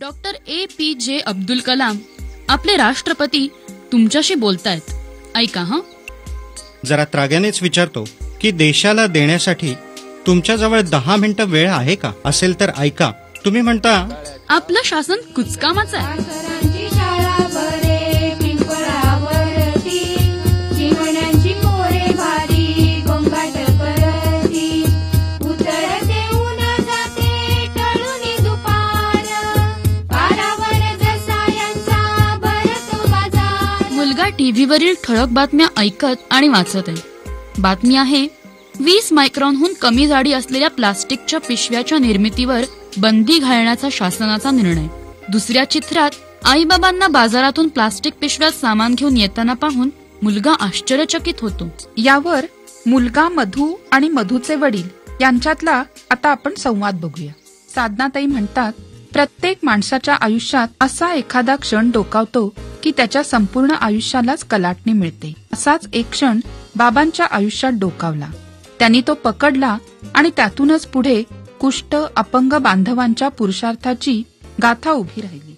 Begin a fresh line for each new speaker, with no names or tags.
Doctor APJ Abdul Kalam आपले राष्ट्रपती तुमच्याशी बोलतायत. ऐका हं.
जरा त्राग्यानेच विचारतो की देशाला देण्यासाठी तुमच्याजवळ 10 मिनिटं वेळ आहे का? असेल तर ऐका. तुम्ही म्हणता
आपलं शासन कुचकामाचं आहे. मुलगा टीव्हीवरील ठळक बातम्या ऐकत आणि वाचत आहे. बातमी आहे 20 मायक्रॉनहून कमी जाडी असलेल्या प्लास्टिकच्या पिशव्याच्या निर्मितीवर बंदी घालण्याचा शासनाचा निर्णय. दुसऱ्या चित्रात आईबाबांना बाजारातून प्लास्टिक पिशव्यात सामान घेऊन येताना पाहून मुलगा आश्चर्यचकित होतो.
यावर मुलगा मधू आणि मधूचे वडील यांच्यातला आता आपण संवाद बघूया. साधनाताई म्हणतात, प्रत्येक माणसाच्या आयुष्यात असा एखादा क्षण डोकावतो की त्याच्या संपूर्ण आयुष्यालाच कलाटणी मिळते. असाच एक क्षण बाबांच्या आयुष्यात डोकावला. त्यांनी तो पकडला आणि त्यातूनच पुढे कुष्ठ अपंग बांधवांच्या पुरुषार्थाची गाथा उभी राहिली.